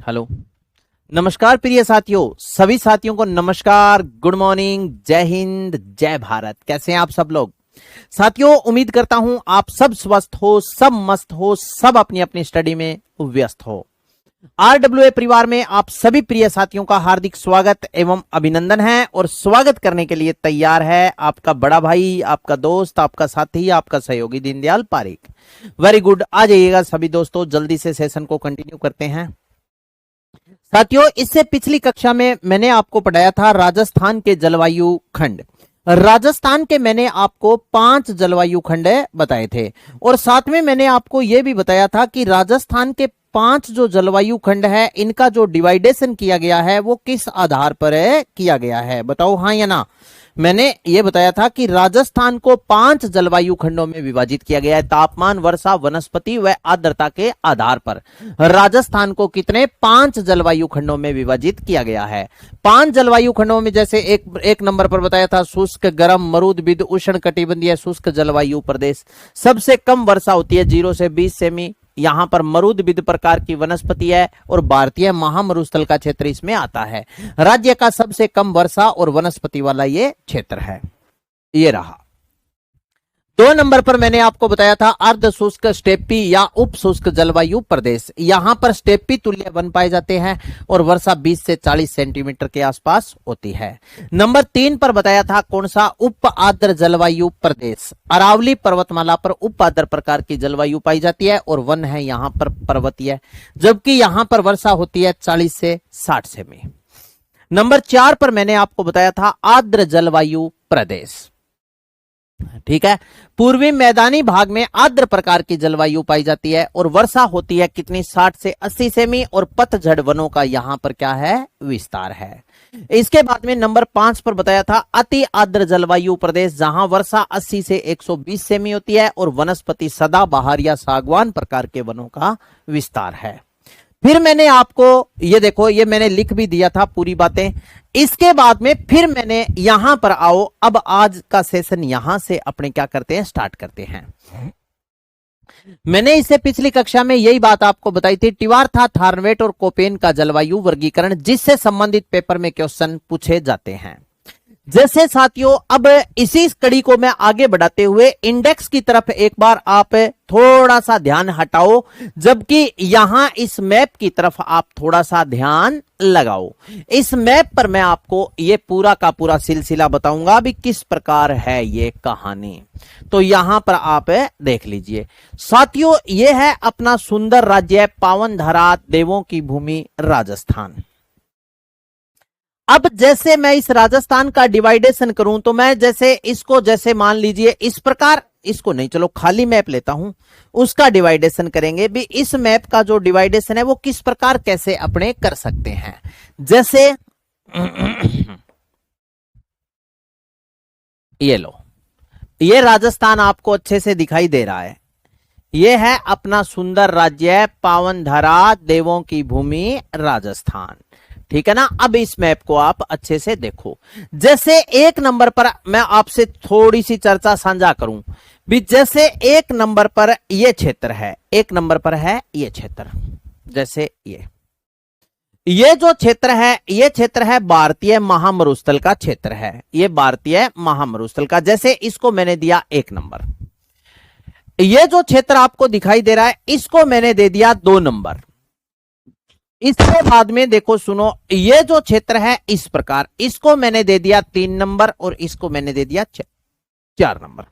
Hello, नमस्कार प्रिय साथियों, सभी साथियों को नमस्कार, गुड मॉर्निंग, जय हिंद, जय भारत। कैसे हैं आप सब लोग साथियों? उम्मीद करता हूं आप सब स्वस्थ हो, सब मस्त हो, सब अपनी अपनी स्टडी में व्यस्त हो। आरडब्ल्यूए परिवार में आप सभी प्रिय साथियों का हार्दिक स्वागत एवं अभिनंदन है और स्वागत करने के लिए तैयार है आपका बड़ा भाई, आपका दोस्त, आपका साथी, आपका सहयोगी दीनदयाल पारिक। वेरी गुड, आ जाइएगा सभी दोस्तों, जल्दी से सेशन को कंटिन्यू करते हैं। साथियों, इससे पिछली कक्षा में मैंने आपको पढ़ाया था राजस्थान के जलवायु खंड। राजस्थान के मैंने आपको 5 जलवायु खंड बताए थे और साथ में मैंने आपको यह भी बताया था कि राजस्थान के 5 जो जलवायु खंड है, इनका जो डिवाइडेशन किया गया है वो किस आधार पर किया गया है, बताओ हाँ या ना। मैंने ये बताया था कि राजस्थान को 5 जलवायु खंडों में विभाजित किया गया है, तापमान, वर्षा, वनस्पति व आर्द्रता के आधार पर राजस्थान को कितने 5 जलवायु खंडों में विभाजित किया गया है। 5 जलवायु खंडों में जैसे एक नंबर पर बताया था शुष्क, गर्म, मरुद्भिद, उष्ण कटिबंधीय शुष्क जलवायु प्रदेश। सबसे कम वर्षा होती है 0 से 20 सेमी। यहां पर मरुद्भिद प्रकार की वनस्पति है और भारतीय महामरुस्थल का क्षेत्र इसमें आता है। राज्य का सबसे कम वर्षा और वनस्पति वाला ये क्षेत्र है। ये रहा। 2 नंबर पर मैंने आपको बताया था अर्ध शुष्क, स्टेपी या उप शुष्क जलवायु प्रदेश। यहां पर स्टेपी तुल्य वन पाए जाते हैं और वर्षा 20 से 40 सेंटीमीटर के आसपास होती है। नंबर 3 पर बताया था कौन सा, उप आर्द्र जलवायु प्रदेश। अरावली पर्वतमाला पर उप आर्द्र प्रकार की जलवायु पाई जाती है और वन है यहां पर पर्वतीय, जबकि यहां पर वर्षा होती है 40 से 60 सेमी। नंबर 4 पर मैंने आपको बताया था आर्द्र जलवायु प्रदेश। ठीक है, पूर्वी मैदानी भाग में आर्द्र प्रकार की जलवायु पाई जाती है और वर्षा होती है कितनी 60 से 80 सेमी और पतझड़ वनों का यहां पर क्या है, विस्तार है। इसके बाद में नंबर 5 पर बताया था अति आर्द्र जलवायु प्रदेश, जहां वर्षा 80 से 120 सेमी होती है और वनस्पति सदाबहार या सागवान प्रकार के वनों का विस्तार है। फिर मैंने आपको ये देखो, ये मैंने लिख भी दिया था पूरी बातें। इसके बाद में फिर मैंने यहां पर आओ, अब आज का सेशन यहां से अपने क्या करते हैं, स्टार्ट करते हैं। मैंने इससे पिछली कक्षा में यही बात आपको बताई थी, टिवार्था, थार्नवेट और कोपेन का जलवायु वर्गीकरण, जिससे संबंधित पेपर में क्वेश्चन पूछे जाते हैं। जैसे साथियों, अब इसी कड़ी को मैं आगे बढ़ाते हुए इंडेक्स की तरफ एक बार आप थोड़ा सा ध्यान हटाओ, जबकि यहां इस मैप की तरफ आप थोड़ा सा ध्यान लगाओ। इस मैप पर मैं आपको ये पूरा का पूरा सिलसिला बताऊंगा भी किस प्रकार है ये कहानी। तो यहां पर आप देख लीजिए साथियों, ये है अपना सुंदर राज्य, पावन धरा, देवों की भूमि राजस्थान। अब जैसे मैं इस राजस्थान का डिवाइडेशन करूं तो मैं जैसे इसको जैसे मान लीजिए इस प्रकार, इसको नहीं, चलो खाली मैप लेता हूं, उसका डिवाइडेशन करेंगे भी। इस मैप का जो डिवाइडेशन है वो किस प्रकार कैसे अपने कर सकते हैं। जैसे ये लो, ये राजस्थान आपको अच्छे से दिखाई दे रहा है। ये है अपना सुंदर राज्य, पावन धरा, देवों की भूमि राजस्थान। ठीक है ना। अब इस मैप को आप अच्छे से देखो। जैसे 1 नंबर पर मैं आपसे थोड़ी सी चर्चा साझा करूं भी, जैसे 1 नंबर पर यह क्षेत्र है, 1 नंबर पर है यह क्षेत्र, जैसे ये जो क्षेत्र है, यह क्षेत्र है भारतीय महामरुस्थल का क्षेत्र है, यह भारतीय महामरुस्थल का। जैसे इसको मैंने दिया 1 नंबर। यह जो क्षेत्र आपको दिखाई दे रहा है, इसको मैंने दे दिया 2 नंबर। इसके बाद में देखो सुनो, ये जो क्षेत्र है इस प्रकार, इसको मैंने दे दिया 3 नंबर और इसको मैंने दे दिया 4 नंबर।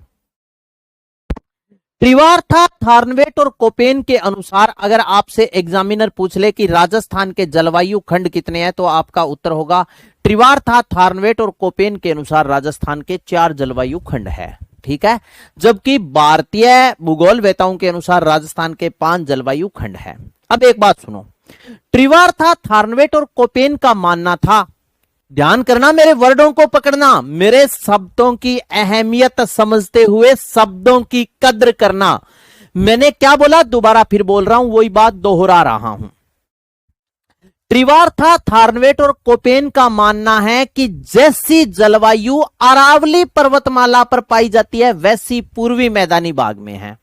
त्रिवार्था, थार्नवेट और कोपेन के अनुसार अगर आपसे एग्जामिनर पूछ ले कि राजस्थान के जलवायु खंड कितने हैं, तो आपका उत्तर होगा त्रिवार्था, थार्नवेट और कोपेन के अनुसार राजस्थान के 4 जलवायु खंड है। ठीक है, जबकि भारतीय भूगोल वेताओं के अनुसार राजस्थान के 5 जलवायु खंड है। अब एक बात सुनो, त्रिवार्था, थार्नवेट और कोपेन का मानना था, ध्यान करना, मेरे वर्डों को पकड़ना, मेरे शब्दों की अहमियत समझते हुए शब्दों की कद्र करना। मैंने क्या बोला, दोबारा फिर बोल रहा हूं, वही बात दोहरा रहा हूं। त्रिवार्था, थार्नवेट और कोपेन का मानना है कि जैसी जलवायु अरावली पर्वतमाला पर पाई जाती है, वैसी पूर्वी मैदानी भाग में है।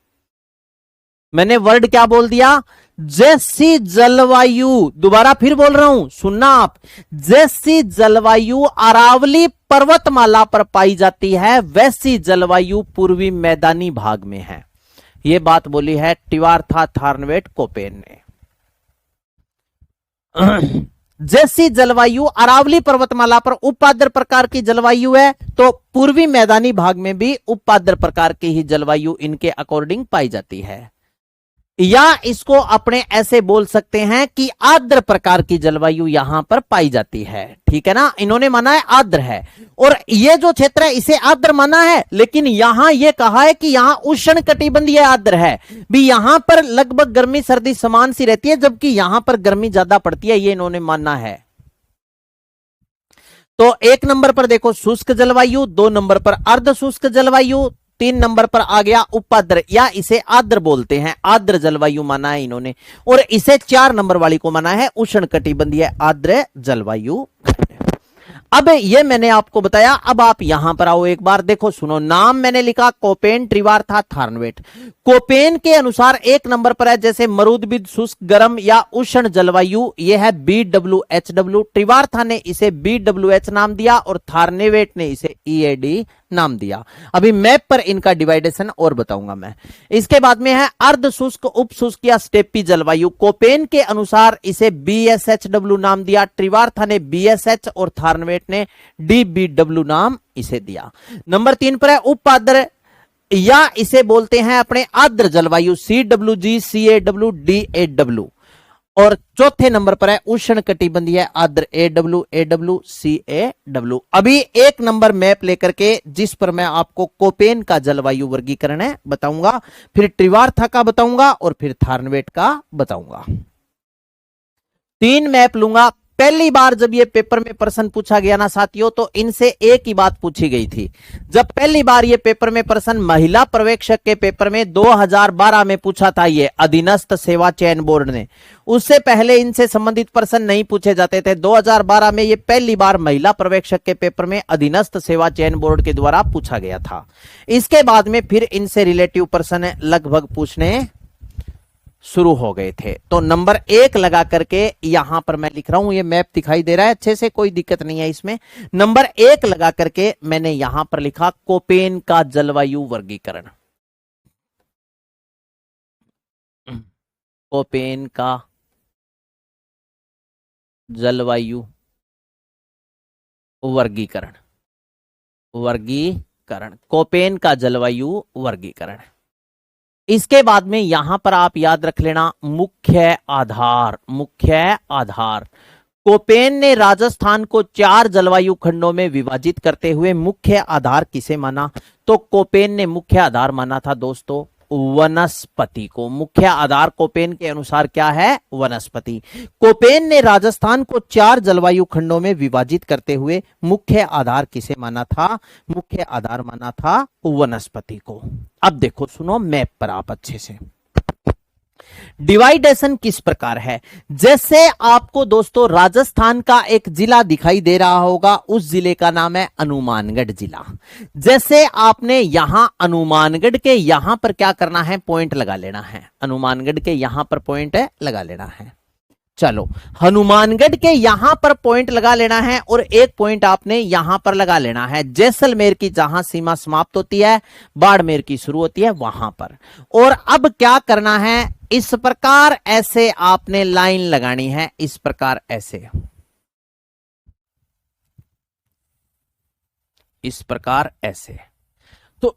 मैंने वर्ड क्या बोल दिया, जैसी जलवायु, दोबारा फिर बोल रहा हूं, सुनना आप, जैसी जलवायु अरावली पर्वतमाला पर पाई जाती है वैसी जलवायु पूर्वी मैदानी भाग में है। यह बात बोली है टिवार्था थार्नवेट कोपेन ने। जैसी जलवायु अरावली पर्वतमाला पर उपाद्र प्रकार की जलवायु है, तो पूर्वी मैदानी भाग में भी उपाद्र प्रकार की ही जलवायु इनके अकॉर्डिंग पाई जाती है। या इसको अपने ऐसे बोल सकते हैं कि आर्द्र प्रकार की जलवायु यहां पर पाई जाती है। ठीक है ना, इन्होंने माना है आर्द्र है, और ये जो क्षेत्र है इसे आर्द्र माना है, लेकिन यहां ये कहा है कि यहां उष्ण कटिबंधीय आर्द्र है भी, यहां पर लगभग गर्मी सर्दी समान सी रहती है, जबकि यहां पर गर्मी ज्यादा पड़ती है, ये इन्होंने माना है। तो 1 नंबर पर देखो शुष्क जलवायु, 2 नंबर पर अर्ध शुष्क जलवायु, 3 नंबर पर आ गया उपाद्र, या इसे आर्द्र बोलते हैं, आर्द्र जलवायु माना है इन्होंने, और इसे 4 नंबर वाली को माना है उष्ण कटिबंधीय आर्द्र जलवायु। अब ये मैंने आपको बताया, अब आप यहां पर आओ एक बार, देखो सुनो, नाम मैंने लिखा कोपेन ट्रिवार्था थार्नवेट। कोपेन के अनुसार 1 नंबर पर है जैसे मरुदबिद शुष्क गर्म या उष्ण जलवायु, यह है BWHW। ट्रिवार्था ने इसे BWH नाम दिया और थार्नवेट ने इसे EAD नाम दिया। अभी मैप पर इनका डिवाइडेशन और बताऊंगा मैं। इसके बाद में है अर्ध शुष्क उप शुष्क या स्टेपी जलवायु। कोपेन के अनुसार इसे BSHW नाम दिया, ट्रिवार्था ने BSH और थार्नवेट ने DBW नाम इसे दिया। नंबर 3 पर है उपाद्र, या इसे बोलते हैं अपने आर्द्र जलवायु, CWG CAW DAW। और चौथे नंबर पर है उष्ण कटिबंधीय आर्द्र, AW CAW। अभी 1 नंबर मैप लेकर के जिस पर मैं आपको कोपेन का जलवायु वर्गीकरण है बताऊंगा, फिर ट्रिवार्था का बताऊंगा और फिर थार्नवेट का बताऊंगा। 3 मैप लूंगा। पहली बार जब ये पेपर में प्रश्न पूछा गया ना साथियों, तो इनसे एक ही बात पूछी गई थी। जब पहली बार ये पेपर में प्रश्न महिला पर्यवेक्षक के पेपर में 2012 में पूछा था ये अधीनस्थ सेवा चयन बोर्ड ने, उससे पहले इनसे संबंधित प्रश्न नहीं पूछे जाते थे। 2012 में ये पहली बार महिला पर्यवेक्षक के पेपर में अधीनस्थ सेवा चयन बोर्ड के द्वारा पूछा गया था। इसके बाद में फिर इनसे रिलेटिव प्रश्न लगभग पूछने शुरू हो गए थे। तो नंबर 1 लगा करके यहां पर मैं लिख रहा हूं, ये मैप दिखाई दे रहा है अच्छे से, कोई दिक्कत नहीं है इसमें। नंबर 1 लगा करके मैंने यहां पर लिखा कोपेन का जलवायु वर्गीकरण। कोपेन का जलवायु वर्गीकरण, कोपेन का जलवायु वर्गीकरण। इसके बाद में यहां पर आप याद रख लेना मुख्य आधार। कोपेन ने राजस्थान को 4 जलवायु खंडों में विभाजित करते हुए मुख्य आधार किसे माना? तो कोपेन ने मुख्य आधार माना था दोस्तों वनस्पति को। मुख्य आधार कोपेन के अनुसार क्या है? वनस्पति। कोपेन ने राजस्थान को 4 जलवायु खंडों में विभाजित करते हुए मुख्य आधार किसे माना था? मुख्य आधार माना था वनस्पति को। अब देखो सुनो मैप पर आप अच्छे से, डिवाइडेशन किस प्रकार है। जैसे आपको दोस्तों राजस्थान का एक जिला दिखाई दे रहा होगा, उस जिले का नाम है हनुमानगढ़ जिला। जैसे आपने यहां हनुमानगढ़ के यहां पर क्या करना है? पॉइंट लगा लेना है। हनुमानगढ़ के यहां पर पॉइंट लगा लेना है। चलो हनुमानगढ़ के यहां पर पॉइंट लगा लेना है और एक पॉइंट आपने यहां पर लगा लेना है जैसलमेर की, जहां सीमा समाप्त होती है, बाड़मेर की शुरू होती है, वहां पर। और अब क्या करना है? इस प्रकार ऐसे आपने लाइन लगानी है, इस प्रकार ऐसे, इस प्रकार ऐसे। तो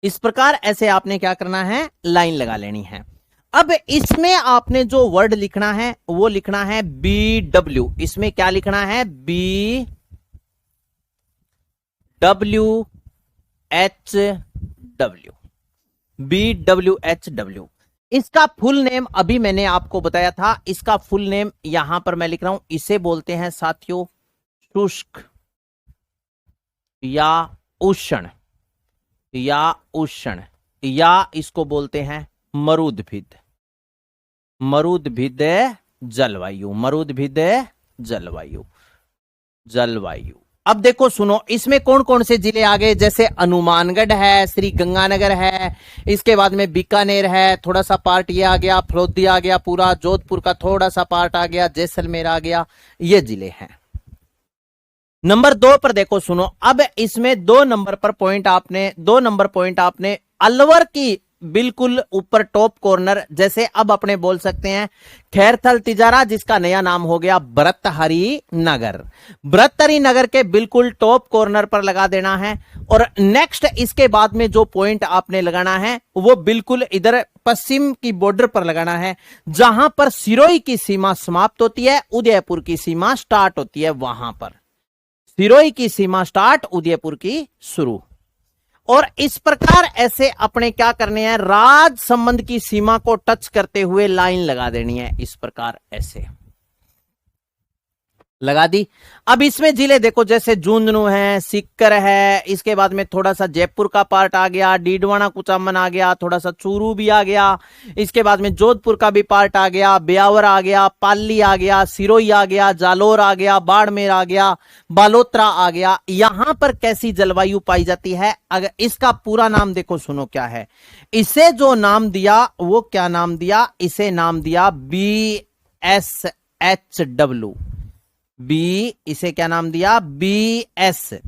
इस प्रकार ऐसे आपने क्या करना है? लाइन लगा लेनी है। अब इसमें आपने जो वर्ड लिखना है वो लिखना है BW। इसमें क्या लिखना है? BWHW। BWHW। इसका फुल नेम अभी मैंने आपको बताया था। इसका फुल नेम यहां पर मैं लिख रहा हूं। इसे बोलते हैं साथियों शुष्क या उष्ण, या इसको बोलते हैं मरुद्भिद, जलवायु। अब देखो सुनो, इसमें कौन कौन से जिले आ गए? जैसे हनुमानगढ़ है, श्री गंगानगर है, इसके बाद में बीकानेर है, थोड़ा सा पार्ट ये आ गया, फलोदी आ गया, पूरा जोधपुर का थोड़ा सा पार्ट आ गया, जैसलमेर आ गया, ये जिले हैं। नंबर 2 पर देखो सुनो, अब इसमें 2 नंबर पॉइंट आपने अलवर की बिल्कुल ऊपर टॉप कॉर्नर, जैसे अब अपने बोल सकते हैं खैरथल तिजारा, जिसका नया नाम हो गया भर्तहरि नगर के बिल्कुल टॉप कॉर्नर पर लगा देना है। और नेक्स्ट इसके बाद में जो पॉइंट आपने लगाना है वो बिल्कुल इधर पश्चिम की बॉर्डर पर लगाना है, जहां पर सिरोही की सीमा समाप्त होती है, उदयपुर की सीमा स्टार्ट होती है। वहां पर सिरोही की सीमा स्टार्ट, उदयपुर की शुरू। और इस प्रकार ऐसे अपने क्या करने हैं, राज संबंध की सीमा को टच करते हुए लाइन लगा देनी है। इस प्रकार ऐसे लगा दी। अब इसमें जिले देखो, जैसे झुंझुनू है, सीकर है, इसके बाद में थोड़ा सा जयपुर का पार्ट आ गया, डीडवाना कुचामन आ गया, थोड़ा सा चूरू भी आ गया, इसके बाद में जोधपुर का भी पार्ट आ गया, ब्यावर आ गया, पाली आ गया, सिरोही आ गया, जालोर आ गया, बाड़मेर आ गया, बालोतरा आ गया। यहां पर कैसी जलवायु पाई जाती है? अगर इसका पूरा नाम देखो सुनो क्या है। इसे जो नाम दिया वो क्या नाम दिया? इसे नाम दिया BSHW। इसे क्या नाम दिया? BSHW।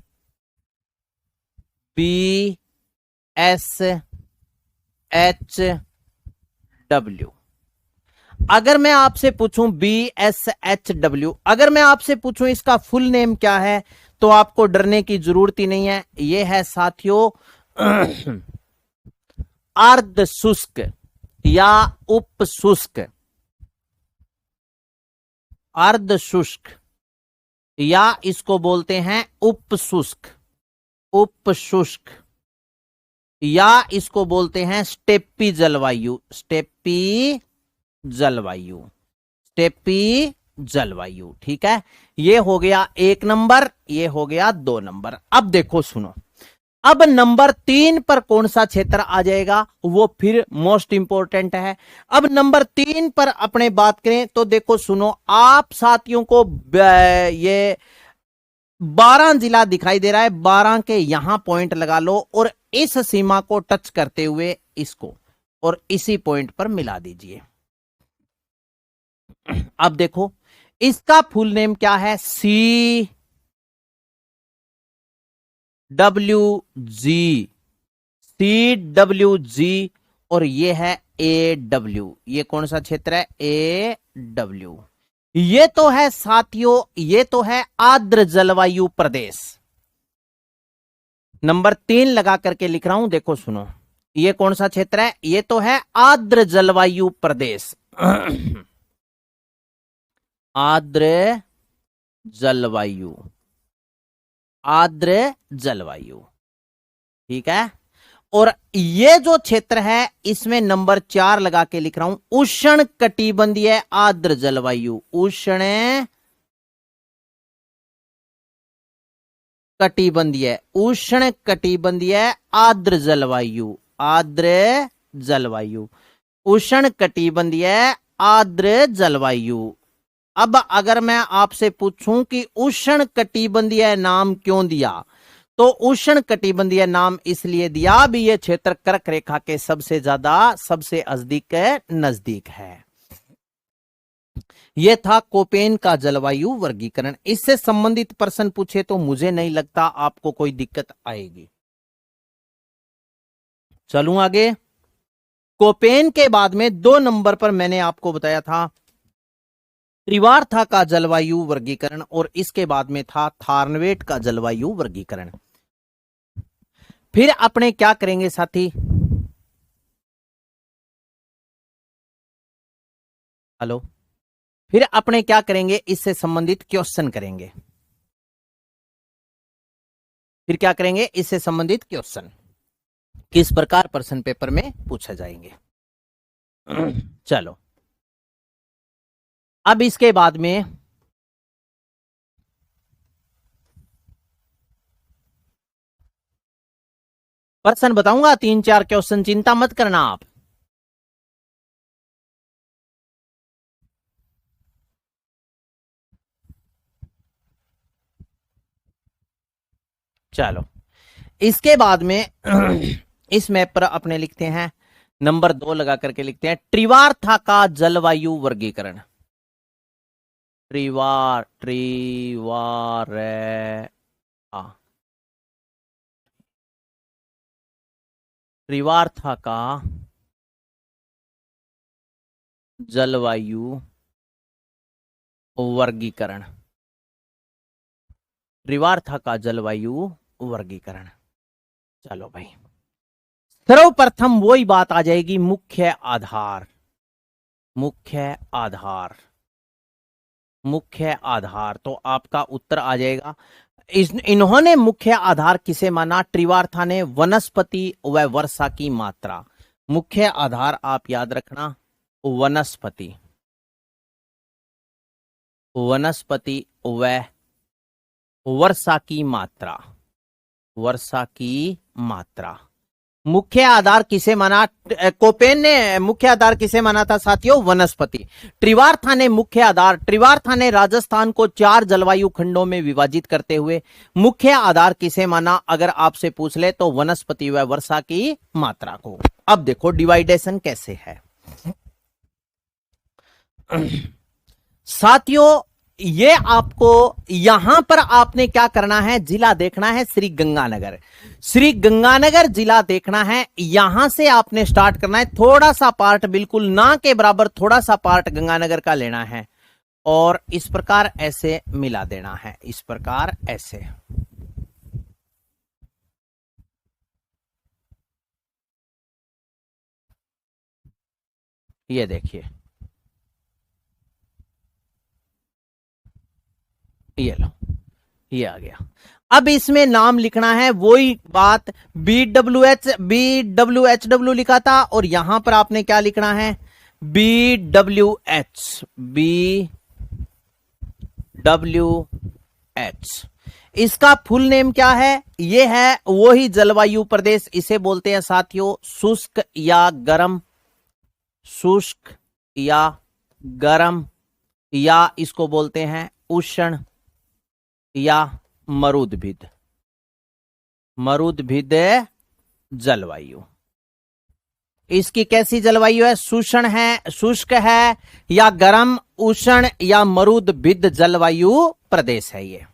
अगर मैं आपसे पूछूं BSHW, अगर मैं आपसे पूछूं इसका फुल नेम क्या है, तो आपको डरने की जरूरत ही नहीं है। यह है साथियों अर्ध शुष्क या उप शुष्क, अर्ध शुष्क, या इसको बोलते हैं उप शुष्क, या इसको बोलते हैं स्टेपी जलवायु। ठीक है, ये हो गया 1 नंबर, ये हो गया 2 नंबर। अब देखो सुनो, अब नंबर 3 पर कौन सा क्षेत्र आ जाएगा, वो फिर मोस्ट इंपोर्टेंट है। अब नंबर 3 पर अपने बात करें तो देखो सुनो, आप साथियों को ये 12 जिला दिखाई दे रहा है, 12 के यहां पॉइंट लगा लो और इस सीमा को टच करते हुए इसको और इसी पॉइंट पर मिला दीजिए। अब देखो इसका फुल नेम क्या है? CWG, और ये है AW। ये कौन सा क्षेत्र है? AW। ये तो है साथियों, ये तो है आर्द्र जलवायु प्रदेश। नंबर 3 लगा करके लिख रहा हूं, देखो सुनो, ये कौन सा क्षेत्र है? ये तो है आर्द्र जलवायु प्रदेश। आर्द्र जलवायु, ठीक है। और ये जो क्षेत्र है इसमें नंबर 4 लगा के लिख रहा हूं, उष्ण कटिबंधीय आर्द्र जलवायु, उष्ण कटिबंधीय आर्द्र जलवायु, उष्ण कटिबंधीय आर्द्र जलवायु। अब अगर मैं आपसे पूछूं कि उष्ण कटिबंधीय नाम क्यों दिया, तो उष्ण कटिबंधीय नाम इसलिए दिया भी ये क्षेत्र कर्क रेखा के सबसे अधिक नजदीक है। यह था कोपेन का जलवायु वर्गीकरण। इससे संबंधित प्रश्न पूछे तो मुझे नहीं लगता आपको कोई दिक्कत आएगी। चलूं आगे। कोपेन के बाद में 2 नंबर पर मैंने आपको बताया था त्रिवार्था का जलवायु वर्गीकरण, और इसके बाद में था थार्नवेट का जलवायु वर्गीकरण। फिर अपने क्या करेंगे साथी, हेलो। फिर अपने क्या करेंगे, इससे संबंधित क्वेश्चन करेंगे। फिर क्या करेंगे, इससे संबंधित क्वेश्चन किस प्रकार प्रश्न पेपर में पूछा जाएंगे। चलो, अब इसके बाद में प्रश्न बताऊंगा, 3-4 क्वेश्चन, चिंता मत करना आप। चलो, इसके बाद में इस मैप पर अपने लिखते हैं नंबर 2 लगा करके लिखते हैं त्रिवार्था का जलवायु वर्गीकरण। त्रिवार त्रिवार त्रिवार्था का जलवायु वर्गीकरण। त्रिवार्था का जलवायु वर्गीकरण। चलो भाई, सर्वप्रथम वही बात आ जाएगी, मुख्य आधार। मुख्य आधार, मुख्य आधार, तो आपका उत्तर आ जाएगा। इन्होंने मुख्य आधार किसे माना, त्रिवार्था ने वनस्पति व वर्षा की मात्रा। मुख्य आधार आप याद रखना, वनस्पति, वनस्पति व वर्षा की मात्रा, वर्षा की मात्रा। मुख्य आधार किसे माना, कोपेन ने मुख्य आधार किसे माना था साथियों, वनस्पति। त्रिवार्था ने मुख्य आधार, त्रिवार्था ने राजस्थान को 4 जलवायु खंडों में विभाजित करते हुए मुख्य आधार किसे माना, अगर आपसे पूछ ले तो वनस्पति व वर्षा की मात्रा को। अब देखो डिवाइडेशन कैसे है साथियों। ये आपको यहां पर आपने क्या करना है, जिला देखना है श्री गंगानगर। श्री गंगानगर जिला देखना है, यहां से आपने स्टार्ट करना है। थोड़ा सा पार्ट, बिल्कुल ना के बराबर थोड़ा सा पार्ट गंगानगर का लेना है और इस प्रकार ऐसे मिला देना है, इस प्रकार ऐसे। ये देखिए, ये लो, ये आ गया। अब इसमें नाम लिखना है, वही बात, BWH लिखा था और यहां पर आपने क्या लिखना है, BWH। इसका फुल नेम क्या है, ये है वही जलवायु प्रदेश, इसे बोलते हैं साथियों शुष्क या गर्म, शुष्क या गर्म, या इसको बोलते हैं उष्ण या मरुद्भिद, मरुद्भिद जलवायु। इसकी कैसी जलवायु है, शुष्ण है, शुष्क है, या गर्म, उष्ण या मरुद्भिद जलवायु प्रदेश है ये।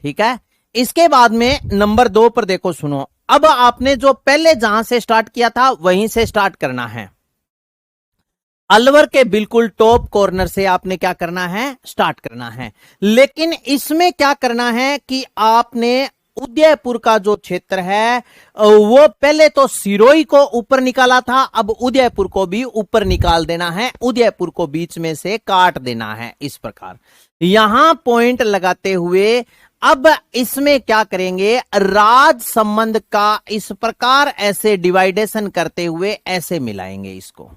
ठीक है, इसके बाद में नंबर 2 पर देखो, सुनो। अब आपने जो पहले जहां से स्टार्ट किया था वहीं से स्टार्ट करना है। अलवर के बिल्कुल टॉप कॉर्नर से आपने क्या करना है, स्टार्ट करना है। लेकिन इसमें क्या करना है कि आपने उदयपुर का जो क्षेत्र है वो पहले तो सिरोही को ऊपर निकाला था, अब उदयपुर को भी ऊपर निकाल देना है, उदयपुर को बीच में से काट देना है। इस प्रकार यहां पॉइंट लगाते हुए अब इसमें क्या करेंगे, राज संबंध का इस प्रकार ऐसे डिवाइडेशन करते हुए ऐसे मिलाएंगे इसको।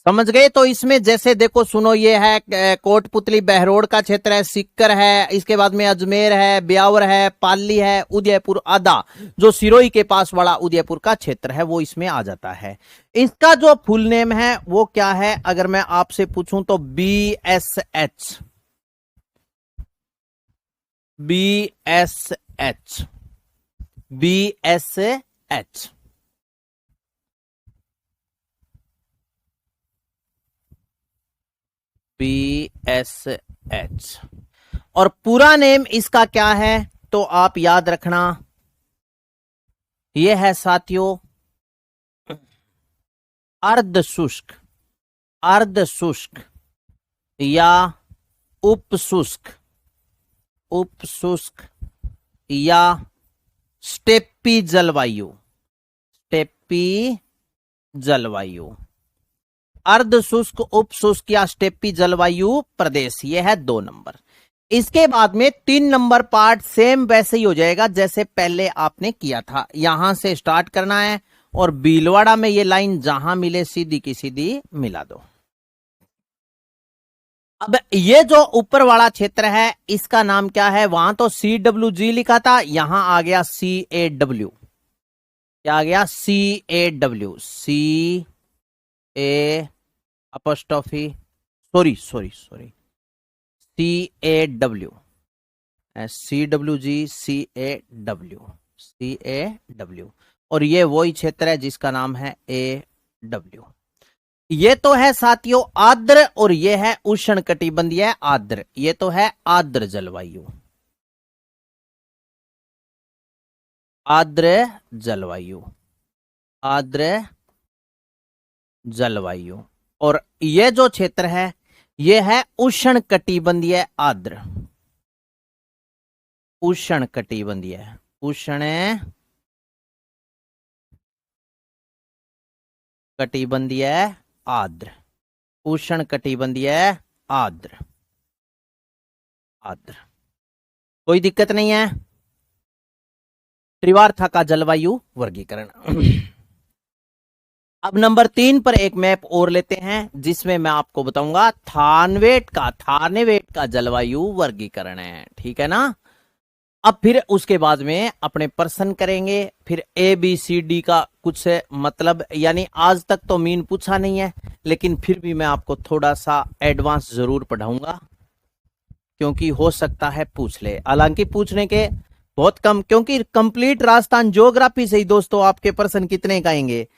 समझ गए, तो इसमें जैसे देखो सुनो, ये है कोटपुतली बहरोड का क्षेत्र है, सिक्कर है, इसके बाद में अजमेर है, ब्यावर है, पाली है, उदयपुर आधा जो सिरोही के पास वाला उदयपुर का क्षेत्र है वो इसमें आ जाता है। इसका जो फुल नेम है वो क्या है, अगर मैं आपसे पूछूं तो BSH, BSH, BSH। BSH और पूरा नेम इसका क्या है, तो आप याद रखना, यह है साथियों अर्धशुष्क, अर्धशुष्क या उपशुष्क, उपशुष्क या स्टेपी जलवायु, स्टेपी जलवायु। अर्ध शुष्क, उप शुष्क या स्टेपी जलवायु प्रदेश, ये है 2 नंबर। इसके बाद में 3 नंबर पार्ट सेम वैसे ही हो जाएगा जैसे पहले आपने किया था। यहां से स्टार्ट करना है और भीलवाड़ा में ये लाइन जहां मिले सीधी की सीधी मिला दो। अब ये जो ऊपर वाला क्षेत्र है इसका नाम क्या है? वहां तो CWG लिखा था, यहां आ गया CAW। क्या आ गया? CAW, CA apostrophe, sorry sorry sorry, CAW, CWG, CAW। और ये वही क्षेत्र है जिसका नाम है AW। ये तो है साथियों आर्द्र और ये है उष्ण कटिबंधीय आर्द्र। ये तो है आर्द्र जलवायु, आर्द्र जलवायु, आर्द्र जलवायु। और ये जो क्षेत्र है ये है उष्ण कटिबंधीय आर्द्र, उष्ण कटिबंधीय, उष्ण कटिबंधीय आर्द्र, उष्ण कटिबंधीय आर्द्र, आर्द्र। कोई दिक्कत नहीं है। त्रिवार्था का जलवायु वर्गीकरण। अब नंबर 3 पर एक मैप और लेते हैं जिसमें मैं आपको बताऊंगा थार्नेवेट का जलवायु वर्गीकरण है। ठीक है ना? अब फिर उसके बाद में अपने प्रश्न करेंगे, फिर ABCD का कुछ मतलब, यानी आज तक तो मीन पूछा नहीं है लेकिन फिर भी मैं आपको थोड़ा सा एडवांस जरूर पढ़ाऊंगा क्योंकि हो सकता है पूछ ले। हालांकि पूछने के बहुत कम, क्योंकि कंप्लीट राजस्थान ज्योग्राफी से ही दोस्तों आपके प्रश्न कितने का आएंगे?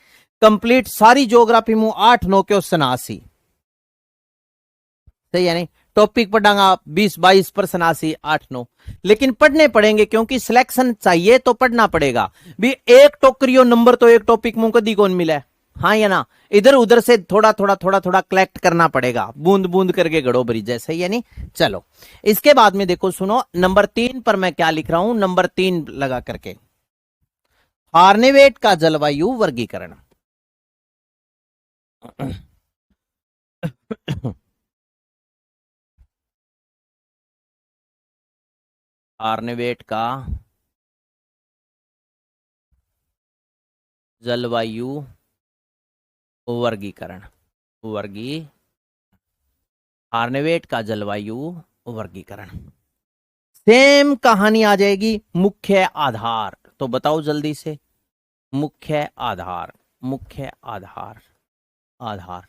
कंप्लीट सारी ज्योग्राफी में 8-9 क्वेश्चन 80, सही है नहीं? टॉपिक पढ़ांगा 20-22% 80, 8-9, लेकिन पढ़ने पड़ेंगे क्योंकि सिलेक्शन चाहिए तो पढ़ना पड़ेगा भी। एक टोकरियो नंबर तो एक टॉपिक मुंह कदी कौन मिला है, हाँ या ना? इधर उधर से थोड़ा थोड़ा थोड़ा थोड़ा कलेक्ट करना पड़ेगा, बूंद बूंद करके गड़ो भरी जैसे, यानी चलो। इसके बाद में देखो सुनो, नंबर 3 पर मैं क्या लिख रहा हूं, नंबर 3 लगा करके फार्नेवेट का जलवायु वर्गीकरण। फार्नेवेट का जलवायु वर्गीकरण, फार्नेवेट का जलवायु वर्गीकरण। सेम कहानी आ जाएगी। मुख्य आधार तो बताओ जल्दी से। मुख्य आधार, मुख्य आधार, आधार,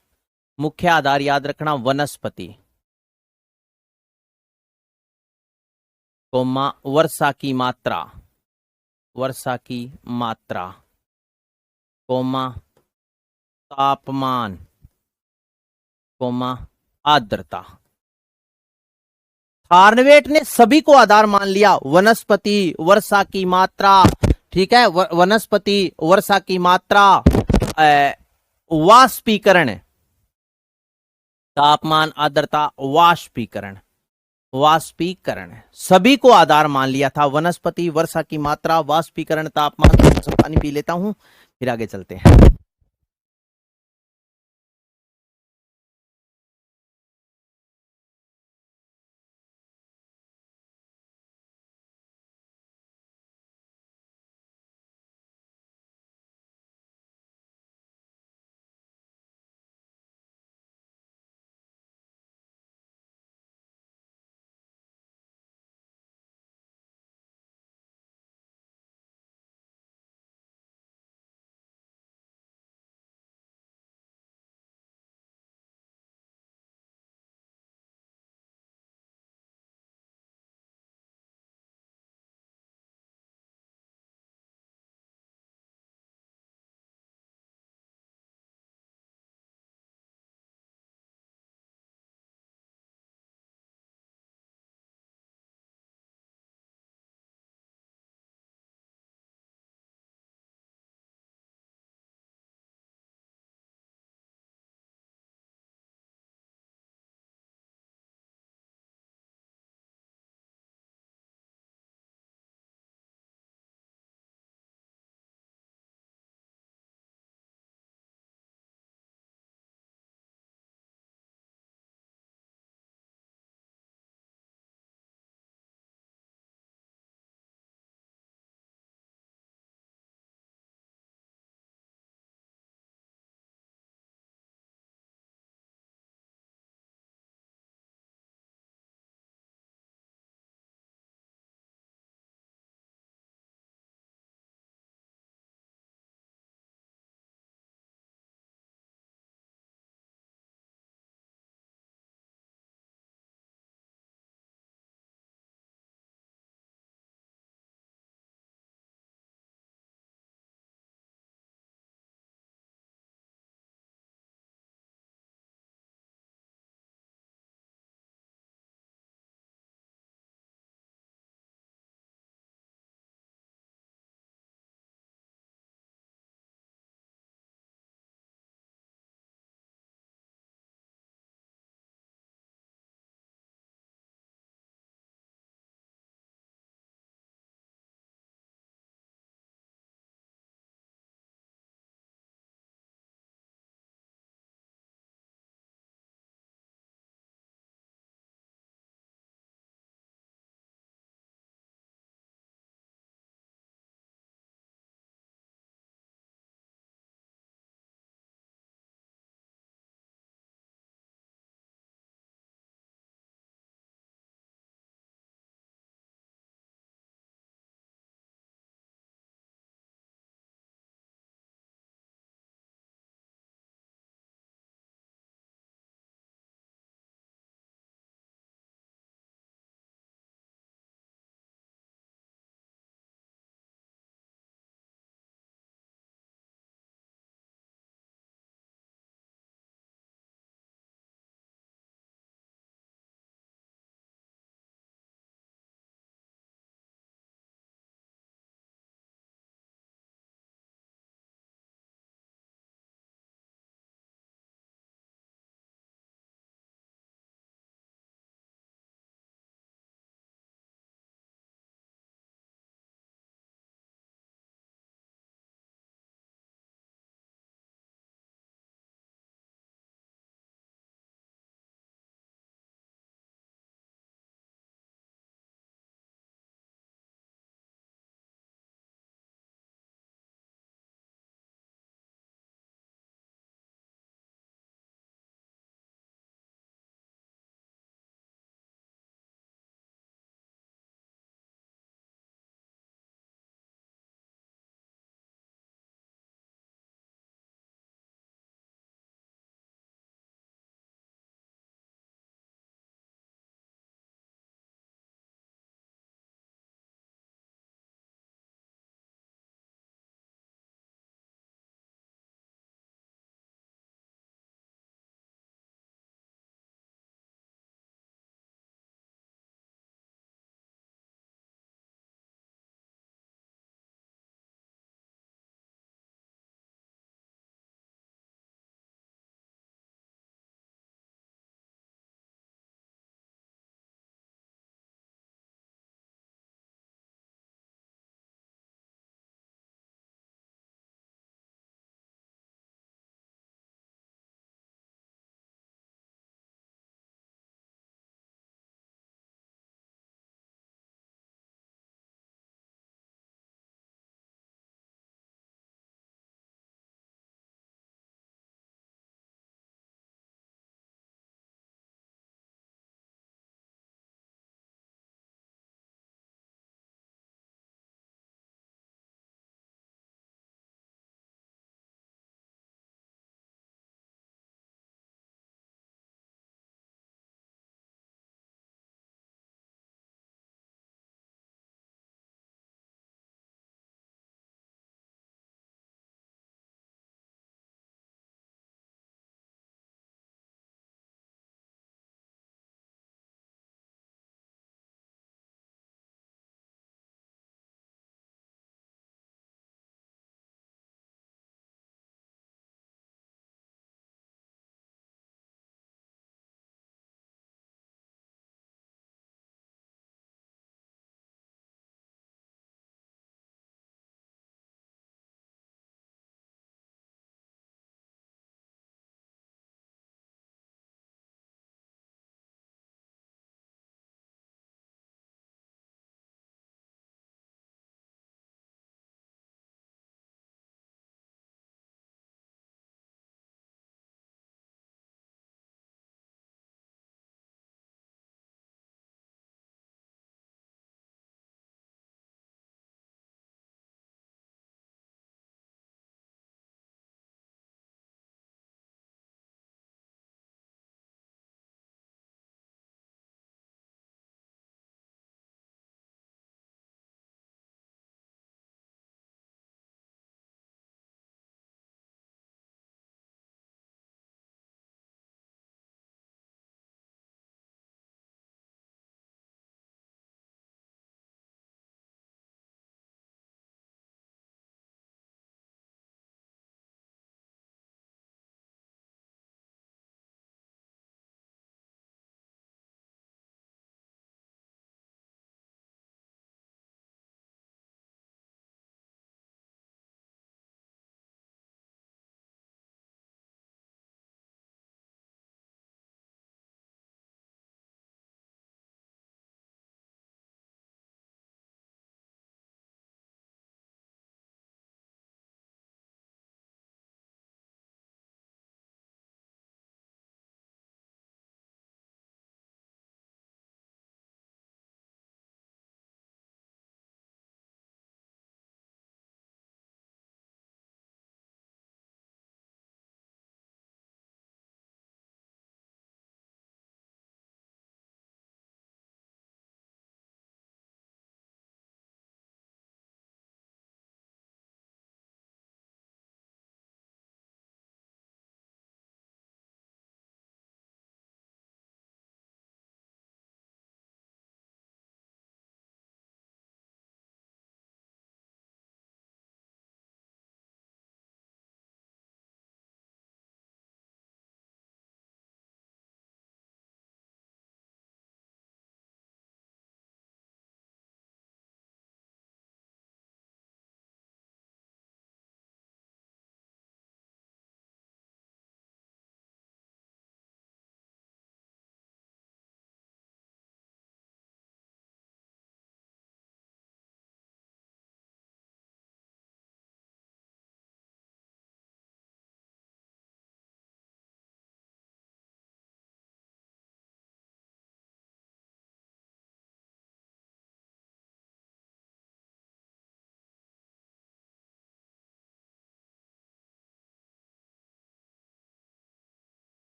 मुख्य आधार याद रखना वनस्पति, कोमा वर्षा की मात्रा, वर्षा की मात्रा, कोमा तापमान, कोमा आर्द्रता। फार्नवेट ने सभी को आधार मान लिया, वनस्पति, वर्षा की मात्रा, ठीक है, वनस्पति, वर्षा की मात्रा, वाष्पीकरण, तापमान, आर्द्रता, वाष्पीकरण, वाष्पीकरण, सभी को आधार मान लिया था। वनस्पति, वर्षा की मात्रा, वाष्पीकरण, तापमान। पानी पी लेता हूं फिर आगे चलते हैं।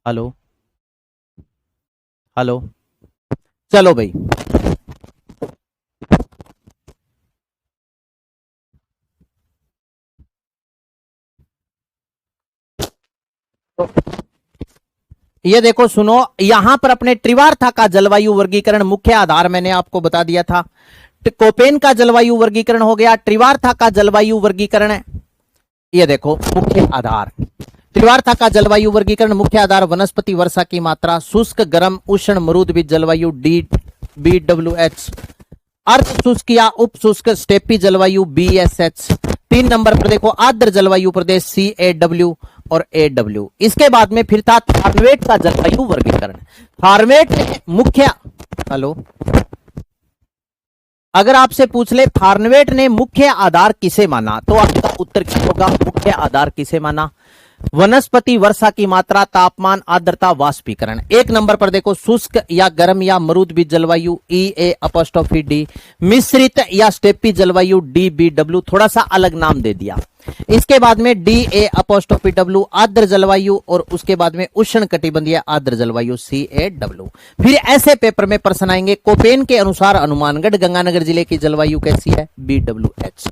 हेलो हेलो, चलो भाई। ये देखो सुनो, यहां पर अपने त्रिवार्था का जलवायु वर्गीकरण मुख्य आधार मैंने आपको बता दिया था। कोपेन का जलवायु वर्गीकरण हो गया, त्रिवार्था का जलवायु वर्गीकरण है, ये देखो मुख्य आधार। त्रिवार्था का जलवायु वर्गीकरण मुख्य आधार वनस्पति वर्षा की मात्रा, शुष्क गर्म उष्ण मरुदबीज जलवायु DBWH, अर्ध शुष्क या उप शुष्क स्टेपी जलवायु BSH। 3 नंबर पर देखो आर्द्र जलवायु प्रदेश CAW और AW। इसके बाद में फिर था थार्नवेट का जलवायु वर्गीकरण। थार्नवेट ने मुख्य, हेलो, अगर आपसे पूछ ले थार्नवेट ने मुख्य आधार किसे माना तो आपका उत्तर क्या होगा? मुख्य आधार किसे माना? वनस्पति वर्षा की मात्रा, तापमान, आर्द्रता, वाष्पीकरण। 1 नंबर पर देखो शुष्क या गर्म या मरुदबीज जलवायु EA''D, मिश्रित या स्टेपी जलवायु DBW, थोड़ा सा अलग नाम दे दिया। इसके बाद में DA''W आर्द्र जलवायु, और उसके बाद में उष्ण कटिबंधीय आर्द्र जलवायु CAW। फिर ऐसे पेपर में प्रश्न आएंगे, कोपेन के अनुसार हनुमानगढ़ गंगानगर जिले की जलवायु कैसी है? BWH।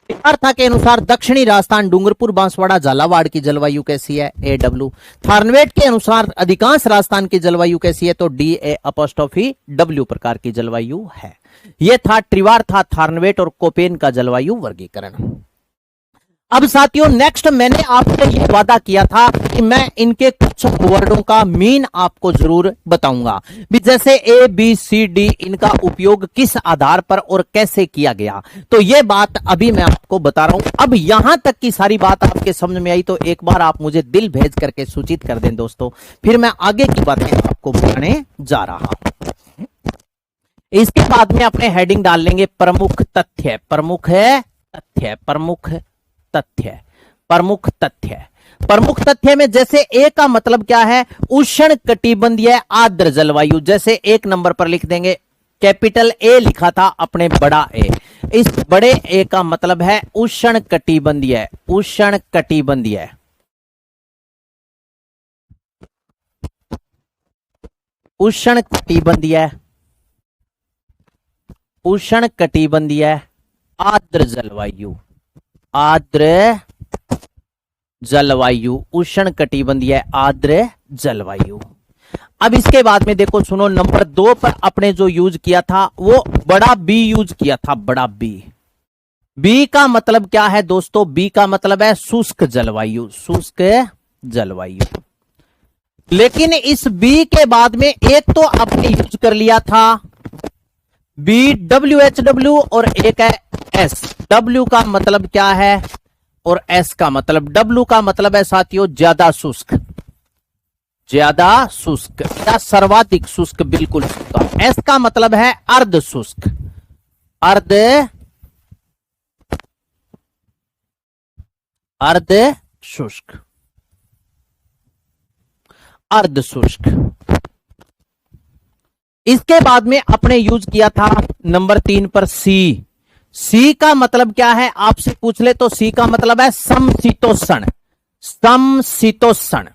त्रिवार्था के अनुसार दक्षिणी राजस्थान डूंगरपुर बांसवाड़ा झालावाड़ की जलवायु कैसी है? AW। थार्नवेट के अनुसार अधिकांश राजस्थान की जलवायु कैसी है? तो DA''W प्रकार की जलवायु है। यह था त्रिवार्था, थार्नवेट और कोपेन का जलवायु वर्गीकरण। अब साथियों नेक्स्ट मैंने आपसे ये वादा किया था कि मैं इनके कुछ वर्डों का मीन आपको जरूर बताऊंगा भी, जैसे ABCD इनका उपयोग किस आधार पर और कैसे किया गया, तो ये बात अभी मैं आपको बता रहा हूं। अब यहां तक की सारी बात आपके समझ में आई तो एक बार आप मुझे दिल भेज करके सूचित कर दें दोस्तों, फिर मैं आगे की बातें आपको बताने जा रहा हूं। इसके बाद में अपने हेडिंग डाल लेंगे प्रमुख तथ्य। प्रमुख है तथ्य, प्रमुख तथ्य, प्रमुख तथ्य। प्रमुख तथ्य में जैसे ए का मतलब क्या है? उष्ण कटिबंधीय आर्द्र जलवायु। जैसे 1 नंबर पर लिख देंगे, कैपिटल ए लिखा था अपने बड़ा ए, इस बड़े ए का मतलब है उष्ण कटिबंधीय, उष्ण कटिबंधीय, उष्ण कटिबंधीय, उष्ण कटिबंधीय आर्द्र जलवायु, आर्द्र जलवायु, उष्ण कटिबंधीय आर्द्र जलवायु। अब इसके बाद में देखो सुनो, नंबर 2 पर अपने जो यूज किया था वो बड़ा बी यूज किया था, बड़ा बी। बी का मतलब क्या है दोस्तों? बी का मतलब है शुष्क जलवायु, शुष्क जलवायु। लेकिन इस बी के बाद में एक तो आपने यूज कर लिया था BWHW और एक है S। W का मतलब क्या है और S का मतलब? W का मतलब है साथियों ज्यादा शुष्क, ज्यादा शुष्क या सर्वाधिक शुष्क, बिल्कुल शुष्क। S का मतलब है अर्ध शुष्क, अर्ध, अर्ध शुष्क, अर्ध शुष्क। इसके बाद में अपने यूज किया था नंबर 3 पर सी। सी का मतलब क्या है आपसे पूछ ले तो सी का मतलब है समशीतोष्ण, समशीतोष्ण।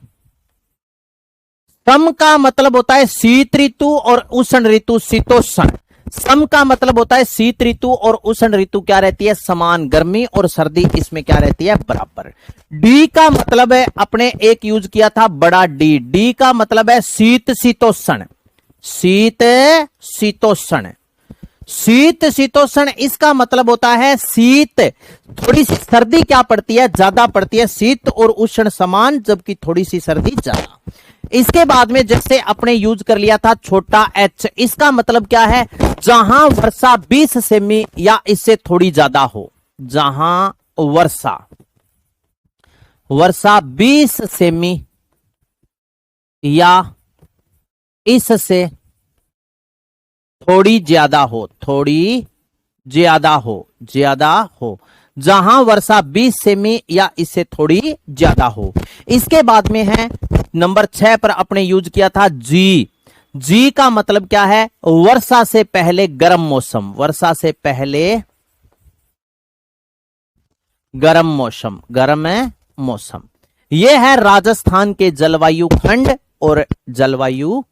सम का मतलब होता है शीत ऋतु और उष्ण ऋतु, शीतोष्ण। सम का मतलब होता है शीत ऋतु और उष्ण ऋतु क्या रहती है? समान। गर्मी और सर्दी इसमें क्या रहती है? बराबर। डी का मतलब है अपने एक यूज किया था बड़ा डी। डी का मतलब है शीत शीतोष्ण, शीत शीतोष्ण, शीत शीतोष्ण। इसका मतलब होता है शीत, थोड़ी सी सर्दी क्या पड़ती है? ज्यादा पड़ती है। शीत और उष्ण समान, जबकि थोड़ी सी सर्दी ज्यादा। इसके बाद में जैसे अपने यूज कर लिया था छोटा एच। इसका मतलब क्या है? जहां वर्षा 20 सेमी या इससे थोड़ी ज्यादा हो, जहां वर्षा, वर्षा 20 सेमी या इससे थोड़ी ज्यादा हो, थोड़ी ज्यादा हो, ज्यादा हो। जहां वर्षा 20 सेमी या इससे थोड़ी ज्यादा हो। इसके बाद में है नंबर 6 पर अपने यूज किया था जी। जी का मतलब क्या है? वर्षा से पहले गर्म मौसम, वर्षा से पहले गर्म मौसम, गर्म मौसम। यह है राजस्थान के जलवायु खंड और जलवायु